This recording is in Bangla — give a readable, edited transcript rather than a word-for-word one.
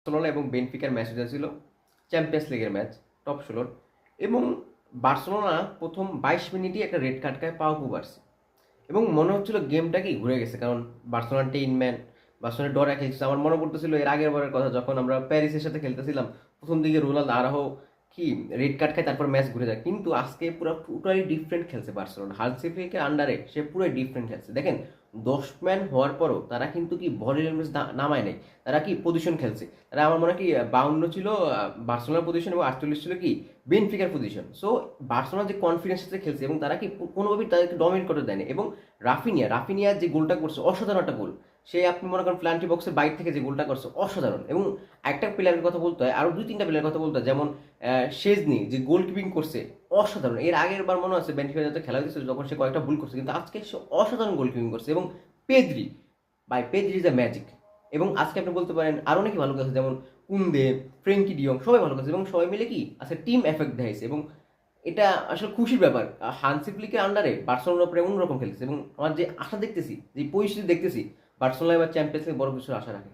বার্সেলোনা এবং বেনফিকার ম্যাচ হয়েছিল, চ্যাম্পিয়ন্স লিগের ম্যাচ, টপ 16। এবং বার্সেলোনা প্রথম 22 মিনিটই একটা রেড কার্ড খায় পাও কুবার্সি, এবং মনে হচ্ছিল গেমটা কি ঘুরে গেছে, কারণ বার্সেলোনা 10 ম্যান, বার্সেলোনা ডরা খেলছে। আমার মনে পড়তেছিল এর আগের বারের কথা, যখন আমরা প্যারিসের সাথে খেলতেছিলাম, প্রথম দিকে রোনাল্ডো আরাহো কি রেড কার্ড খায়, তারপর ম্যাচ ঘুরে যায়। কিন্তু আজকে পুরো টোটালি ডিফারেন্ট খেলছে বার্সেলোনা, হানসি ফ্লিকের আন্ডারে সে পুরো ডিফারেন্ট খেলছে। দেখেন 10 ম্যান হওয়ার পরও তারা কিন্তু কি বডি ল্যাঙ্গুয়েজ নামায় নেই, তারা কি পজিশন খেলছে। তারা আমার মনে হয় কি 52 ছিল বার্সেলোনার পজিশন এবং 48 ছিল কি বেনফিকার পজিশন। সো বার্সেলোনা যে কনফিডেন্স সাথে খেলছে এবং তারা কি কোনোভাবেই তাদেরকে ডমিনেট করতে দেয়নি। এবং রাফিনিয়া যে গোলটা করছে অসাধারণ একটা গোল, সে আপনি মনে করেন প্ল্যান্টি বক্সের বাইরে থেকে যে গোলটা করছে অসাধারণ। এবং একটা প্লেয়ারের কথা বলতে হয়, আরও 2-3টা প্লেয়ারের কথা বলতে হয়, যেমন শেজনি যে গোল কিপিং করছে অসাধারণ। এর আগের বার মনে আছে বেনফিকা যাতে খেলা দিচ্ছে যখন সে কয়েকটা ভুল করছে, কিন্তু আজকে সে অসাধারণ গোল কিপিং করছে। এবং Pedri, Pedri is the magic. এবং আজকে আপনি বলতে পারেন আরও নাকি ভালো খেলছে, যেমন কুন্দে, ফ্রেঙ্কি ডিয়ং, সবাই ভালো খেলছে এবং সবাই মিলে কি আজকে টিম এফেক্ট দেখাইছে। এবং এটা আসলে খুশির ব্যাপার, হানসি ফ্লিকের আন্ডারে বার্সেলোনার উপরে অন্যরকম খেলছে। এবং আমার যে আশা দেখতেছি, যে পরিস্থিতি দেখতেছি, বার্সেলোনা এবার চ্যাম্পিয়ন্স লিগ বড় কিছুর আশা রাখে।